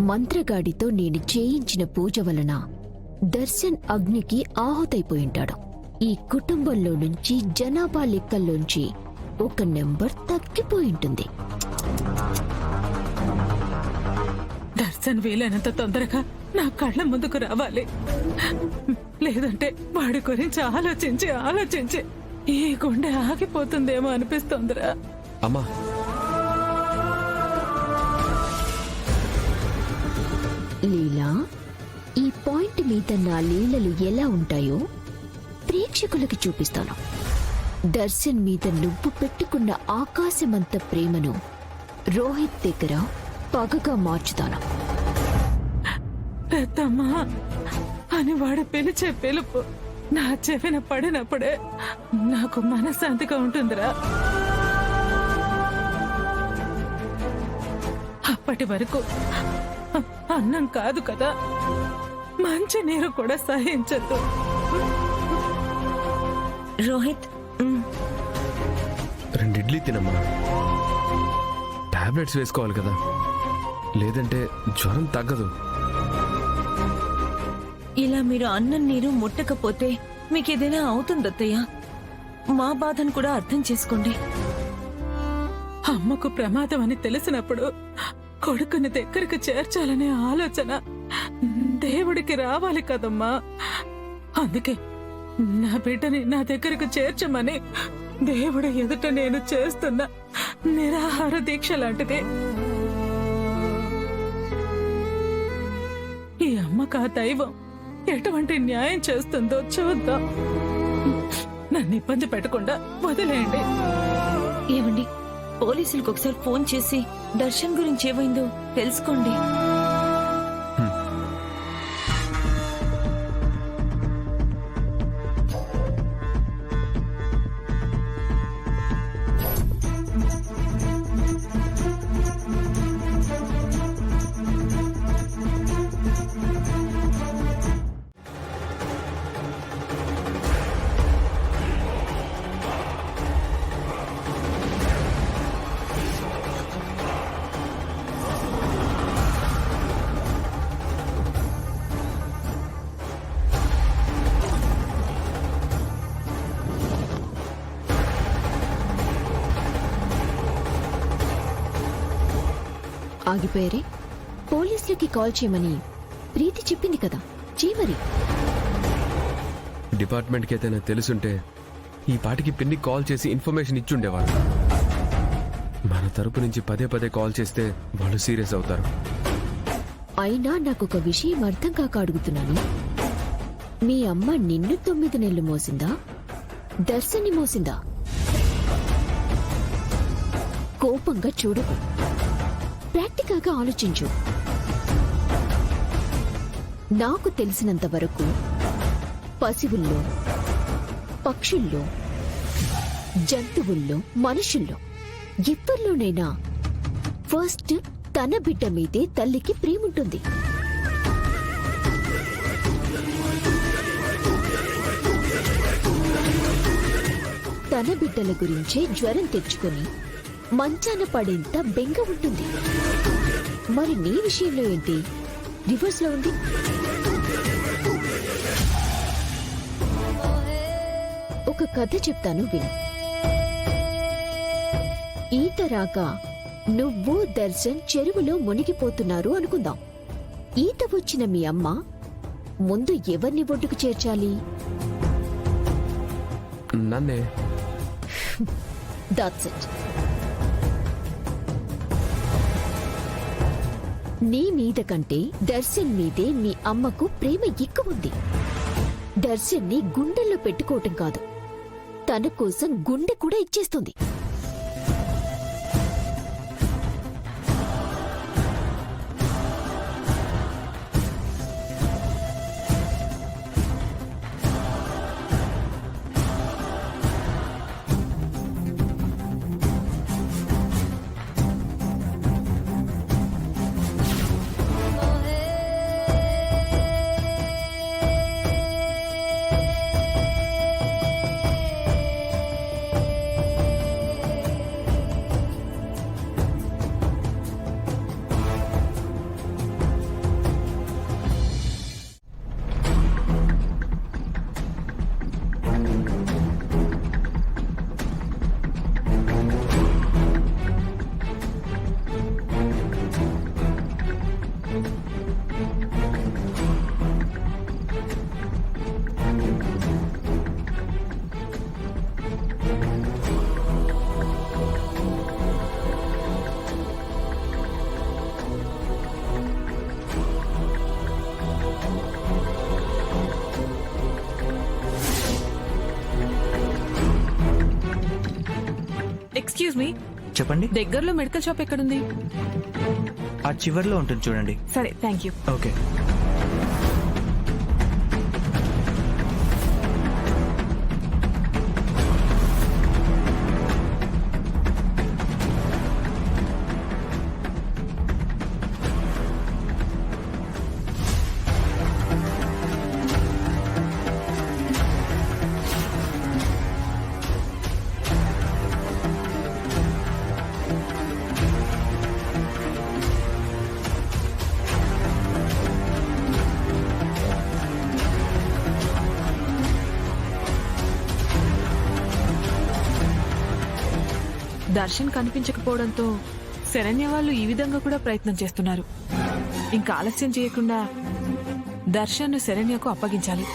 మంత్రగాడితో నేను చేయించిన పూజ వలన దర్శన్ అగ్నికి ఆహుతైపోయింటాడు. ఈ కుటుంబంలో నుంచి జనాభా లెక్కల్లోంచి ఒక నెంబర్ తగ్గిపోయింటుంది. దర్శన్ వీలైనంత తొందరగా నా కళ్ళ ముందుకు రావాలి. లేదంటే వాడి గురించి ఆలోచించి ఈ గుండె ఆగిపోతుందేమో అనిపిస్తోందిరా. అమ్మా, లీలా, ఈ పాయింట్ మీద నా లీలలు ఎలా ఉంటాయో ప్రేక్షకులకి చూపిస్తాను. దర్శన్ మీద నువ్వు పెట్టుకున్న ఆకాశమంత ప్రేమను రోహిత్ దగ్గర పగగా మార్చుతాను. పెద్దమ్మా అని వాడు పిలిచే పిలుపు నా చెవిన పడినప్పుడే నాకు మనశ్శాంతిగా ఉంటుందిరా. అప్పటి వరకు అన్నం కాదు కదా, మంచి నీరు కూడా సహించద్దు. రోహిత్, 2 ఇడ్లీ తినమ్మా. టాబ్లెట్స్ వేసుకోవాలి కదా, లేదంటే జ్వరం తగ్గదు. ఇలా మీరు అన్నం నీరు ముట్టకపోతే మీకేదైనా అవుతుందత్తయ్య. మా బాధను కూడా అర్థం చేసుకోండి. అమ్మకు ప్రమాదం అని తెలిసినప్పుడు కొడుకుని దగ్గరికి చేర్చాలనే ఆలోచన దేవుడికి రావాలి కదమ్మా. అందుకే నా బిడ్డని నా దగ్గరకు చేర్చమని దేవుడి ఎదుట నేను చేస్తున్న నిరాహార దీక్ష లాంటిది. ఈ అమ్మకు ఆ దైవం ఎటువంటి న్యాయం చేస్తుందో చూద్దాం. నన్ను ఇబ్బంది పెట్టకుండా వదిలేయండి. ఏమండి, పోలీసులకు ఒకసారి ఫోన్ చేసి దర్శన్ గురించి ఏమైందో తెలుసుకోండి. ఆగిపోయారే? పోలీసులకి కాల్ చేయమని ప్రీతి చెప్పింది కదా, చేయమరి. డిపార్ట్మెంట్కి ఏదైనా తెలుసుంటే ఈ పాటికి పిన్ని కాల్ చేసి ఇన్ఫర్మేషన్ ఇచ్చుండేవారు. మన తరపు నుంచి పదే కాల్ చేస్తే వాళ్ళు సీరియస్ అవుతారు. అయినా నాకొక విషయం అర్థం కాక అడుగుతున్నాను. మీ అమ్మ నిన్ను 9 నెలలు మోసిందా, దర్శన్ని మోసిందా? కోపంగా చూడకు, ప్రాక్టికల్ గా ఆలోచించు. నాకు తెలిసినంత వరకు పశువుల్లో, పక్షుల్లో, జంతువుల్లో, మనుషుల్లో ఎవరిలోనైనా ఫస్ట్ తన బిడ్డ మీదే తల్లికి ప్రేముంటుంది. తన బిడ్డల గురించే జ్వరం తెచ్చుకొని మంచాన పడేంత బెంగ ఉంటుంది. మరి నీ విషయంలో ఏంటి రివర్స్ లో ఉంది? ఒక కథ చెప్తాను విను. ఈత రాక నువ్వు దర్శన్ చెరువులో మునిగిపోతున్నారు అనుకుందాం. ఈత వచ్చిన మీ అమ్మ ముందు ఎవరిని ఒడ్డుకు చేర్చాలి? నన్నే. That's it. నీ మీద కంటే దర్శన్ మీదే మీ అమ్మకు ప్రేమ ఎక్కువుంది. దర్శన్ని గుండెల్లో పెట్టుకోవటం కాదు, తన కోసం గుండె కూడా ఇచ్చేస్తుంది. ఎక్స్క్యూజ్ మీ, చెప్పండి. దగ్గరలో మెడికల్ షాప్ ఎక్కడుంది? ఆ చివర్లో ఉంటుంది చూడండి. సరే, థ్యాంక్ యూ. ఓకే. దర్శన్ కనిపించకపోవడంతో శరణ్య వాళ్ళు ఈ విధంగా కూడా ప్రయత్నం చేస్తున్నారు. ఇంకా ఆలస్యం చేయకుండా దర్శన్ను శరణ్యకు అప్పగించాలి.